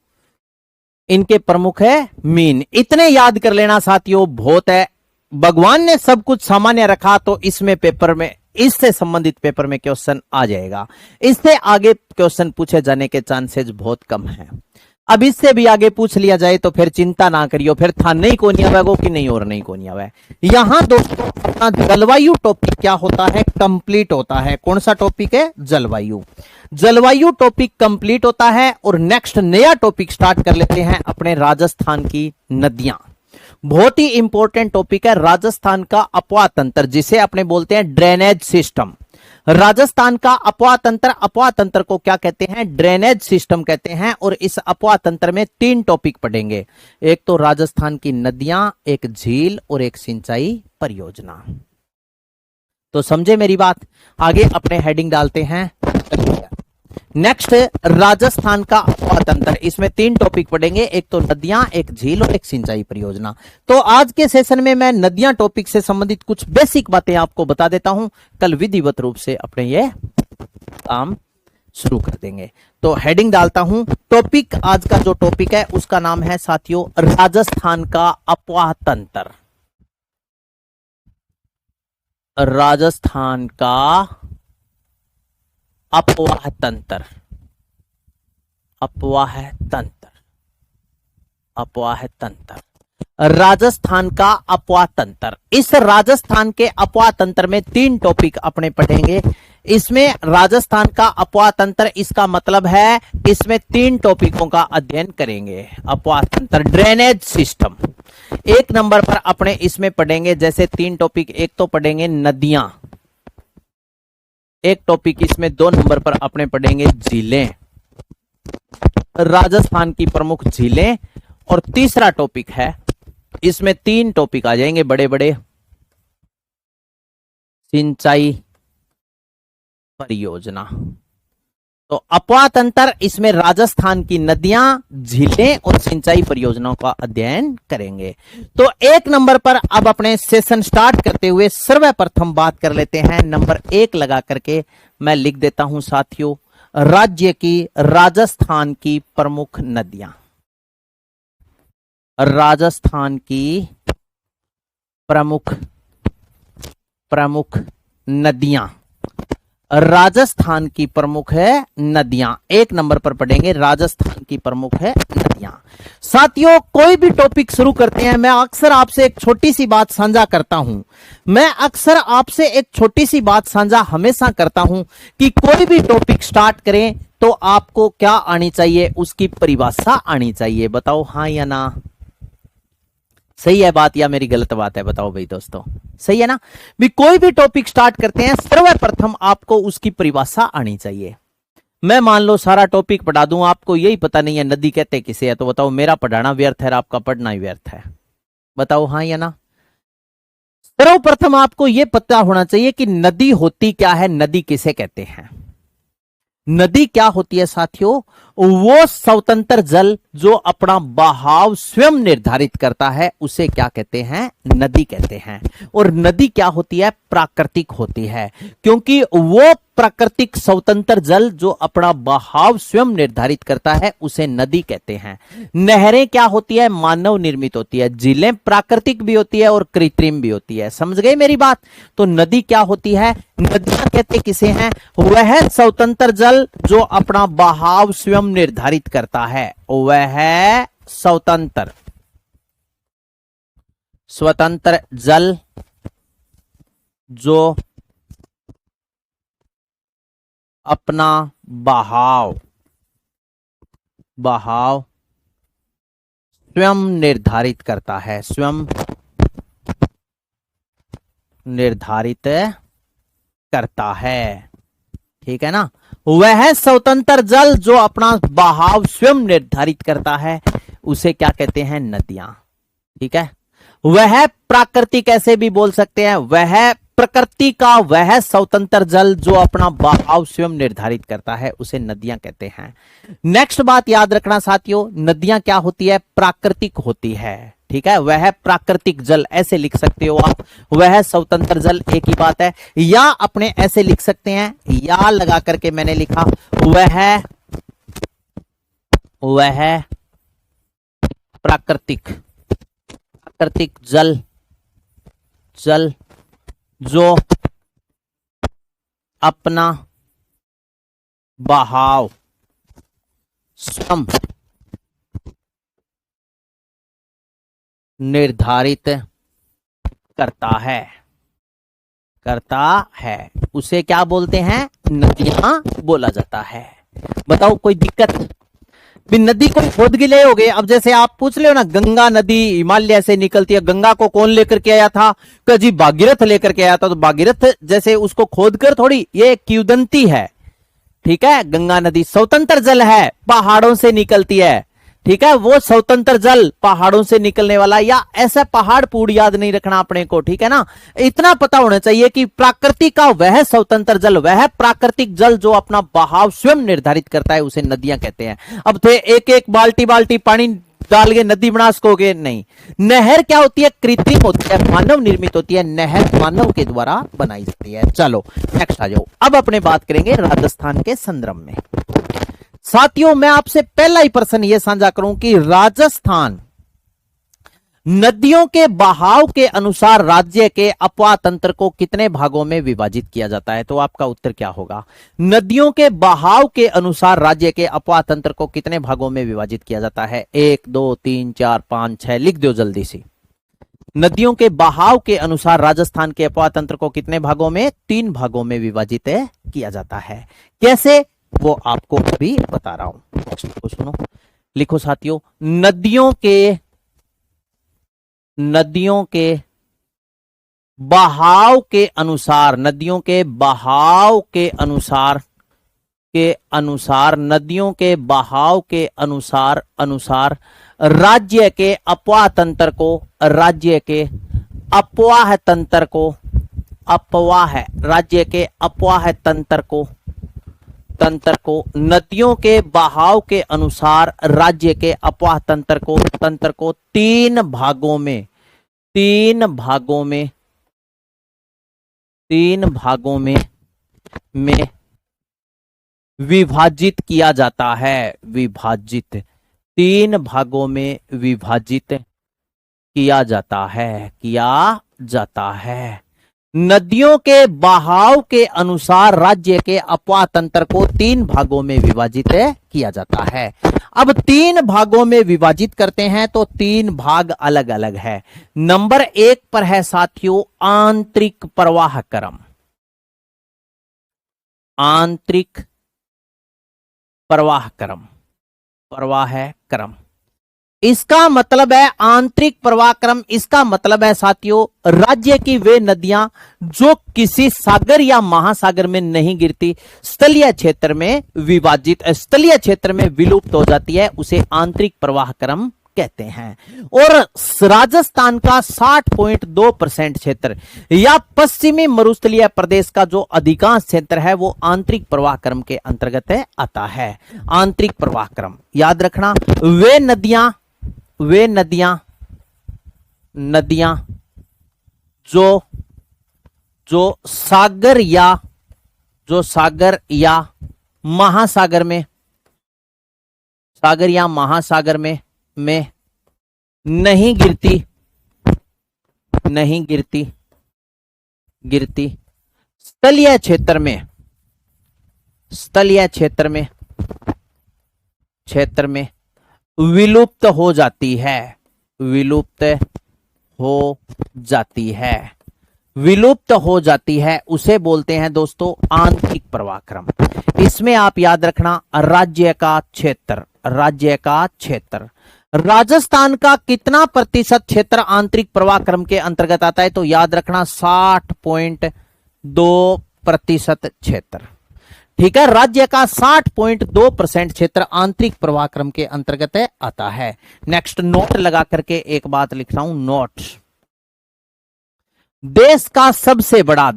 इनके प्रमुख है मीन। इतने याद कर लेना साथियों, बहुत है। भगवान ने सब कुछ सामान्य रखा तो इसमें पेपर में, इससे संबंधित पेपर में क्वेश्चन आ जाएगा। इससे आगे क्वेश्चन पूछे जाने के चांसेस बहुत कम है। अब इससे भी आगे पूछ लिया जाए तो फिर चिंता ना करियो, फिर था नहीं को नहीं आवेगो कि नहीं और नहीं को नहीं आवे। यहां दोस्तों अपना जलवायु टॉपिक क्या होता है, कंप्लीट होता है। कौन सा टॉपिक है, जलवायु। जलवायु टॉपिक कंप्लीट होता है और नेक्स्ट नया टॉपिक स्टार्ट कर लेते हैं अपने राजस्थान की नदियां। बहुत ही इंपॉर्टेंट टॉपिक है राजस्थान का अपवा तंत्र, जिसे अपने बोलते हैं ड्रेनेज सिस्टम। राजस्थान का अपवा तंत्र को क्या कहते हैं, ड्रेनेज सिस्टम कहते हैं। और इस अपवा तंत्र में 3 टॉपिक पढ़ेंगे, एक तो राजस्थान की नदियां, एक झील और एक सिंचाई परियोजना। तो समझे मेरी बात। आगे अपने हेडिंग डालते हैं। नेक्स्ट राजस्थान का अपवा तंत्र, इसमें 3 टॉपिक पढ़ेंगे, एक तो नदियां, एक झील और एक सिंचाई परियोजना। तो आज के सेशन में मैं नदियां टॉपिक से संबंधित कुछ बेसिक बातें आपको बता देता हूं, कल विधिवत रूप से अपने ये काम शुरू कर देंगे। तो हेडिंग डालता हूं। टॉपिक, आज का जो टॉपिक है उसका नाम है साथियों राजस्थान का अपवा तंत्र। राजस्थान का अपवाह तंत्र, अपवाह तंत्र, अपवाह तंत्र। राजस्थान का अपवाह तंत्र। इस राजस्थान के अपवाह तंत्र में 3 टॉपिक अपने पढ़ेंगे। इसमें राजस्थान का अपवाह तंत्र, इसका मतलब है इसमें 3 टॉपिकों का अध्ययन करेंगे। अपवाह तंत्र, ड्रेनेज सिस्टम 1 नंबर पर अपने इसमें पढ़ेंगे। जैसे 3 टॉपिक, एक तो पढ़ेंगे नदियां, एक टॉपिक इसमें 2 नंबर पर अपने पढ़ेंगे झीलें, राजस्थान की प्रमुख झीलें। और तीसरा टॉपिक है, इसमें 3 टॉपिक आ जाएंगे बड़े बड़े, सिंचाई परियोजना। तो अपवा तंत्र, इसमें राजस्थान की नदियां, झीलें और सिंचाई परियोजनाओं का अध्ययन करेंगे। तो 1 नंबर पर अब अपने सेशन स्टार्ट करते हुए सर्वप्रथम बात कर लेते हैं। नंबर 1 लगा करके मैं लिख देता हूं साथियों, राज्य की, राजस्थान की प्रमुख नदियां। राजस्थान की प्रमुख नदियां, राजस्थान की प्रमुख है नदियां। 1 नंबर पर पढ़ेंगे, राजस्थान की प्रमुख है नदियां। साथियों कोई भी टॉपिक शुरू करते हैं, मैं अक्सर आपसे एक छोटी सी बात साझा करता हूं। मैं अक्सर आपसे एक छोटी सी बात साझा हमेशा करता हूं कि कोई भी टॉपिक स्टार्ट करें तो आपको क्या आनी चाहिए, उसकी परिभाषा आनी चाहिए। बताओ हाँ या ना, सही है बात या मेरी गलत बात है, बताओ भाई दोस्तों, सही है ना। भी कोई भी टॉपिक स्टार्ट करते हैं सर्वप्रथम आपको उसकी परिभाषा आनी चाहिए। मैं मान लो सारा टॉपिक पढ़ा दूं, आपको यही पता नहीं है नदी कहते किसे है, तो बताओ मेरा पढ़ाना व्यर्थ है, आपका पढ़ना ही व्यर्थ है। बताओ हाँ या ना। सर्वप्रथम आपको यह पता होना चाहिए कि नदी होती क्या है, नदी किसे कहते हैं। नदी क्या होती है साथियों, वो स्वतंत्र जल जो अपना बहाव स्वयं निर्धारित करता है, उसे क्या कहते हैं, नदी कहते हैं। और नदी क्या होती है, प्राकृतिक होती है, क्योंकि वो प्राकृतिक स्वतंत्र जल जो अपना बहाव स्वयं निर्धारित करता है उसे नदी कहते हैं। नहरें क्या होती है, मानव निर्मित होती है। झीलें प्राकृतिक भी होती है और कृत्रिम भी होती है। समझ गए मेरी बात। तो नदी क्या होती है, नदियां कहते किसे हैं, वह स्वतंत्र जल जो अपना बहाव स्वयं निर्धारित करता है, वह स्वतंत्र जल जो अपना बहाव स्वयं निर्धारित करता है, स्वयं निर्धारित करता है। ठीक है ना। वह स्वतंत्र जल जो अपना बहाव स्वयं निर्धारित करता है उसे क्या कहते हैं, नदियां। ठीक है। वह प्राकृतिक ऐसे भी बोल सकते हैं, वह प्रकृति का वह स्वतंत्र जल जो अपना बहाव स्वयं निर्धारित करता है उसे नदियां कहते हैं। नेक्स्ट बात याद रखना साथियों, नदियां क्या होती है, प्राकृतिक होती है। ठीक है। वह प्राकृतिक जल ऐसे लिख सकते हो आप, वह स्वतंत्र जल, एक ही बात है। या अपने ऐसे लिख सकते हैं, या लगा करके मैंने लिखा वह वह प्राकृतिक जल जो अपना बहाव स्वयं निर्धारित करता है उसे क्या बोलते हैं? नदियां बोला जाता है। बताओ कोई दिक्कत? भी नदी को खोद के ले होगे। अब जैसे आप पूछ ले हो ना, गंगा नदी हिमालय से निकलती है, गंगा को कौन लेकर के आया था? कि जी भागीरथ लेकर के आया था। तो भागीरथ जैसे उसको खोद कर थोड़ी, ये किंवदंती है, ठीक है। गंगा नदी स्वतंत्र जल है, पहाड़ों से निकलती है, ठीक है। वो स्वतंत्र जल पहाड़ों से निकलने वाला, या ऐसा पहाड़ पूड़ याद नहीं रखना अपने को, ठीक है ना। इतना पता होना चाहिए कि प्राकृतिक का वह स्वतंत्र जल, वह प्राकृतिक जल जो अपना बहाव स्वयं निर्धारित करता है, उसे नदियां कहते हैं। अब तो एक एक बाल्टी पानी डाल के नदी बना सकोगे? नहीं। नहर क्या होती है? कृत्रिम होती है, मानव निर्मित होती है। नहर मानव के द्वारा बनाई जाती है। चलो नेक्स्ट आ जाओ। अब अपने बात करेंगे राजस्थान के संदर्भ में। साथियों मैं आपसे पहला ही प्रश्न यह साझा करूं कि राजस्थान नदियों के बहाव के अनुसार राज्य के अपवाह तंत्र को कितने भागों में विभाजित किया जाता है? तो आपका उत्तर क्या होगा? नदियों के बहाव के अनुसार राज्य के अपवाह तंत्र को कितने भागों में विभाजित किया जाता है? 1 2 3 4 5 6 लिख दो जल्दी से। नदियों के बहाव के अनुसार राजस्थान के अपवाह तंत्र को कितने भागों में? 3 भागों में विभाजित किया जाता है। कैसे? वो आपको अभी बता रहा हूं। तो सुनो, लिखो साथियों, नदियों के बहाव के अनुसार, नदियों के बहाव के अनुसार नदियों के बहाव के अनुसार राज्य के अपवाह तंत्र को, राज्य के अपवाह तंत्र को, राज्य के अपवाह तंत्र को नदियों के बहाव के अनुसार राज्य के अपवाह तंत्र को 3 भागों में विभाजित किया जाता है। 3 भागों में विभाजित किया जाता है। नदियों के बहाव के अनुसार राज्य के अपवाह तंत्र को 3 भागों में विभाजित किया जाता है। अब 3 भागों में विभाजित करते हैं तो 3 भाग अलग अलग है। नंबर 1 पर है साथियों आंतरिक प्रवाह क्रम। आंतरिक प्रवाह क्रम इसका मतलब है आंतरिक प्रवाह क्रम, इसका मतलब है साथियों राज्य की वे नदियां जो किसी सागर या महासागर में नहीं गिरती, स्थलीय क्षेत्र में विलुप्त हो जाती है, उसे आंतरिक प्रवाह क्रम कहते हैं। और राजस्थान का 60.2% क्षेत्र या पश्चिमी मरुस्थलीय प्रदेश का जो अधिकांश क्षेत्र है वो आंतरिक प्रवाह क्रम के अंतर्गत आता है। आंतरिक प्रवाह क्रम याद रखना, वे नदियां जो सागर या महासागर में नहीं गिरती स्थलीय क्षेत्र में विलुप्त हो जाती है, उसे बोलते हैं दोस्तों आंतरिक प्रवाह क्रम। इसमें आप याद रखना राज्य का क्षेत्र, राजस्थान का कितना प्रतिशत क्षेत्र आंतरिक प्रवाह क्रम के अंतर्गत आता है? तो याद रखना 60.2% क्षेत्र, ठीक है। राज्य का 60.2% क्षेत्र आंतरिक प्रवाह क्रम के अंतर्गत आता है। नेक्स्ट नोट लगा करके एक बात लिख रहा हूं, नोट। देश का सबसे बड़ा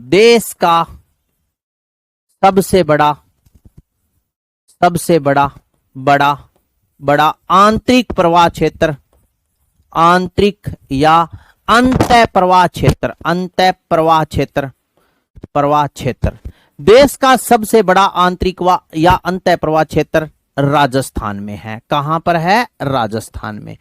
आंतरिक प्रवाह क्षेत्र, आंतरिक या अंतः प्रवाह क्षेत्र, देश का सबसे बड़ा आंतरिक या अंतः प्रवाह क्षेत्र राजस्थान में है। कहां पर है? राजस्थान में।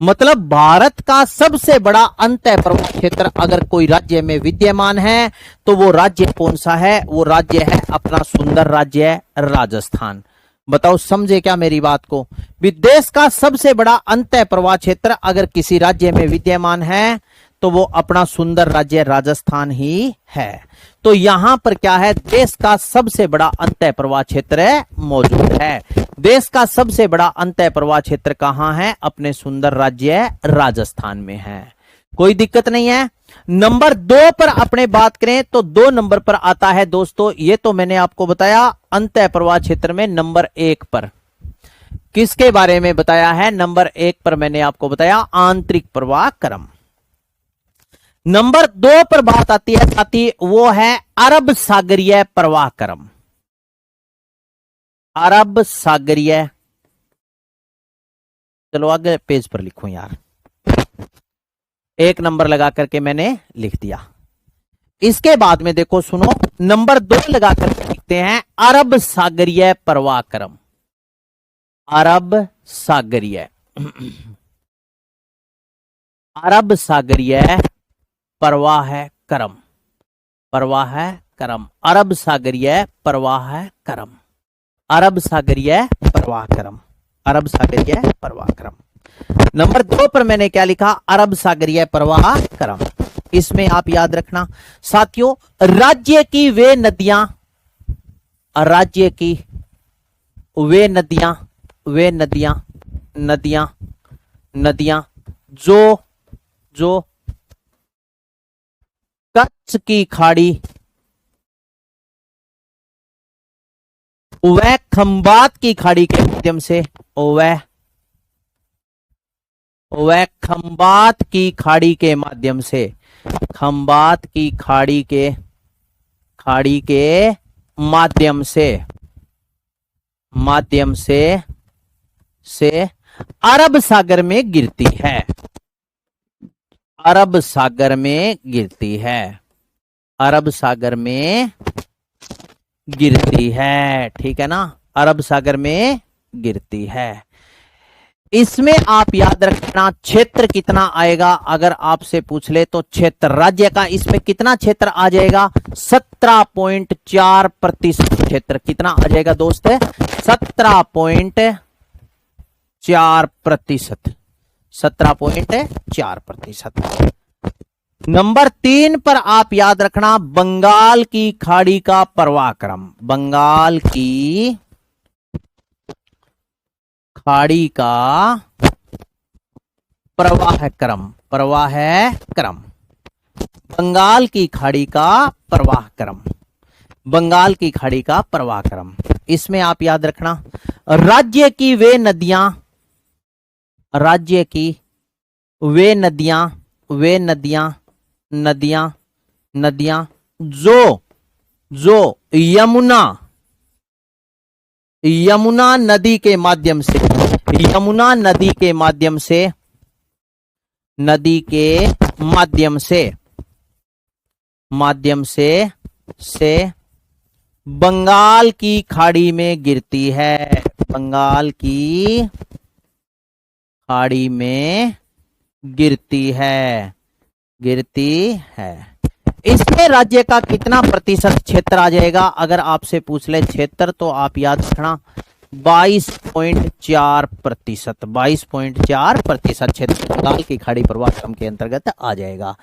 मतलब भारत का सबसे बड़ा अंतः प्रवाह क्षेत्र अगर कोई राज्य में विद्यमान है तो वो राज्य कौन सा है? वो राज्य है अपना सुंदर राज्य राजस्थान। बताओ समझे क्या मेरी बात को? देश का सबसे बड़ा अंतः प्रवाह क्षेत्र अगर किसी राज्य में विद्यमान है तो वो अपना सुंदर राज्य राजस्थान ही है। तो यहां पर क्या है? देश का सबसे बड़ा अंतः प्रवाह क्षेत्र मौजूद है। देश का सबसे बड़ा अंतः प्रवाह क्षेत्र कहां है? अपने सुंदर राज्य राजस्थान में है। कोई दिक्कत नहीं है। नंबर 2 पर अपने बात करें तो 2 नंबर पर आता है दोस्तों, ये तो मैंने आपको बताया अंतः प्रवाह क्षेत्र में। नंबर 1 पर किसके बारे में बताया है? नंबर 1 पर मैंने आपको बताया आंतरिक प्रवाह क्रम। नंबर 2 पर बात आती है साथी, वो है अरब सागरीय प्रवाह क्रम। अरब सागरीय, चलो आगे पेज पर लिखो यार, 1 नंबर लगा करके मैंने लिख दिया। इसके बाद में देखो सुनो, नंबर 2 लगा करके लिखते हैं अरब सागरीय प्रवाह क्रम। अरब सागरीय, अरब सागरीय प्रवाह क्रम, प्रवाह क्रम, अरब सागरीय प्रवाह क्रम, अरब सागरीय प्रवाह क्रम, अरब सागरीय प्रवाह क्रम। नंबर 2 पर मैंने क्या लिखा? अरब सागरीय प्रवाह क्रम। इसमें आप याद रखना साथियों, राज्य की वे नदियां, राज्य की वे नदियां, वे नदियां, नदियां, नदियां जो कच्छ की खाड़ी वह खंबात की खाड़ी के माध्यम से, वह खंबात की खाड़ी के माध्यम से, खंबात की खाड़ी के माध्यम से अरब सागर में गिरती है। अरब सागर में गिरती है, अरब सागर में गिरती है, ठीक है ना? अरब सागर में गिरती है। इसमें आप याद रखना क्षेत्र कितना आएगा अगर आपसे पूछ ले तो, क्षेत्र राज्य का इसमें कितना क्षेत्र आ जाएगा? 17.4% क्षेत्र। कितना आ जाएगा दोस्त? 17.4%, 17.4%। नंबर 3 पर आप याद रखना बंगाल की खाड़ी का प्रवाह क्रम, बंगाल की खाड़ी का प्रवाह क्रम, प्रवाह क्रम, बंगाल की खाड़ी का प्रवाह क्रम, बंगाल की खाड़ी का प्रवाह क्रम। इसमें आप याद रखना राज्य की वे नदियां, राज्य की वे नदियां, वे नदियां, नदियां, नदियां जो यमुना, यमुना नदी के माध्यम से, यमुना नदी के माध्यम से, नदी के माध्यम से बंगाल की खाड़ी में गिरती है, बंगाल की खाड़ी में गिरती है, गिरती है। इसमें राज्य का कितना प्रतिशत क्षेत्र आ जाएगा अगर आपसे पूछ ले क्षेत्र, तो आप याद रखना 22.4%, 22.4% क्षेत्र बंगाल की खाड़ी प्रवाह क्रम के अंतर्गत आ जाएगा।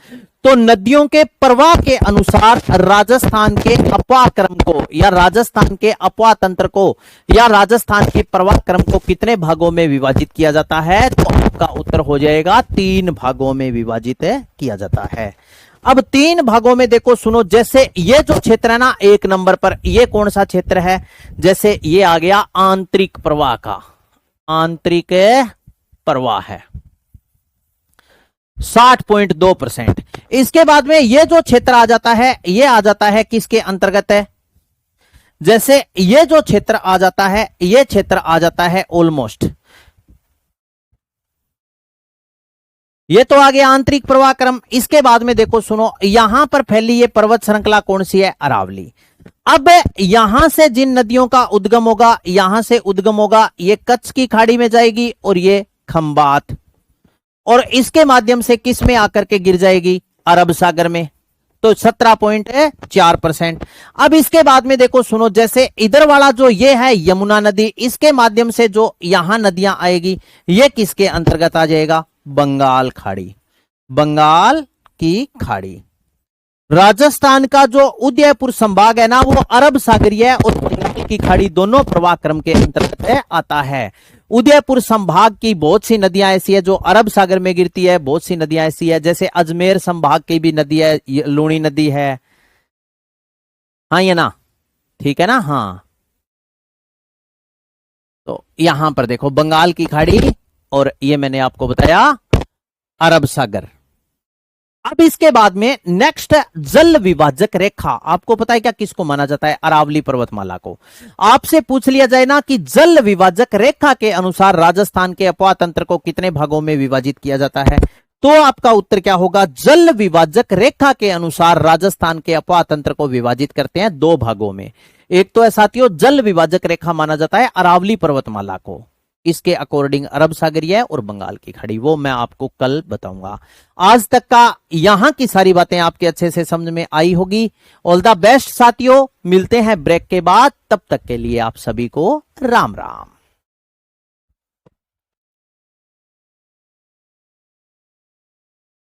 तो नदियों के प्रवाह के अनुसार राजस्थान के अपवाह क्रम को या राजस्थान के अपवाह तंत्र को या राजस्थान के प्रवाह क्रम को कितने भागों में विभाजित किया जाता है? तो आपका उत्तर हो जाएगा 3 भागों में विभाजित किया जाता है। अब 3 भागों में देखो सुनो, जैसे ये जो क्षेत्र है ना 1 नंबर पर, ये कौन सा क्षेत्र है? जैसे ये आ गया आंतरिक प्रवाह का, आंतरिक प्रवाह है 60.2%। इसके बाद में ये जो क्षेत्र आ जाता है, ये आ जाता है किसके अंतर्गत है? जैसे ये जो क्षेत्र आ जाता है, ये क्षेत्र आ जाता है ऑलमोस्ट, ये तो आ गया आंतरिक प्रवाह क्रम। इसके बाद में देखो सुनो, यहां पर फैली ये पर्वत श्रृंखला कौन सी है? अरावली। अब यहां से जिन नदियों का उद्गम होगा, यहां से उद्गम होगा, ये कच्छ की खाड़ी में जाएगी और ये खंबात, और इसके माध्यम से किस में आकर के गिर जाएगी, अरब सागर में। तो 17.4%। अब इसके बाद में देखो सुनो, जैसे इधर वाला जो ये है यमुना नदी, इसके माध्यम से जो यहां नदियां आएगी, ये किसके अंतर्गत आ जाएगा, बंगाल खाड़ी, बंगाल की खाड़ी। राजस्थान का जो उदयपुर संभाग है ना, वो अरब सागरीय और बंगाल की खाड़ी दोनों प्रवाह क्रम के अंतर्गत आता है। उदयपुर संभाग की बहुत सी नदियां ऐसी है जो अरब सागर में गिरती है, बहुत सी नदियां ऐसी है, जैसे अजमेर संभाग की भी नदी है, लूणी नदी है, हाँ ये ना, ठीक है ना, हाँ। तो यहां पर देखो बंगाल की खाड़ी और ये मैंने आपको बताया अरब सागर। अब इसके बाद में नेक्स्ट जल विभाजक रेखा, आपको पता है क्या किसको माना जाता है, अरावली पर्वतमाला को। आपसे पूछ लिया जाए ना कि जल विभाजक रेखा के अनुसार राजस्थान के अपवाह तंत्र को कितने भागों में विभाजित किया जाता है, तो आपका उत्तर क्या होगा, जल विभाजक रेखा के अनुसार राजस्थान के अपवाह तंत्र को विभाजित करते हैं 2 भागों में। एक तो है साथियों जल विभाजक रेखा माना जाता है अरावली पर्वतमाला को, इसके अकॉर्डिंग अरब सागरीय और बंगाल की खाड़ी, वो मैं आपको कल बताऊंगा। आज तक का यहां की सारी बातें आपके अच्छे से समझ में आई होगी। ऑल द बेस्ट साथियों, मिलते हैं ब्रेक के बाद, तब तक के लिए आप सभी को राम राम।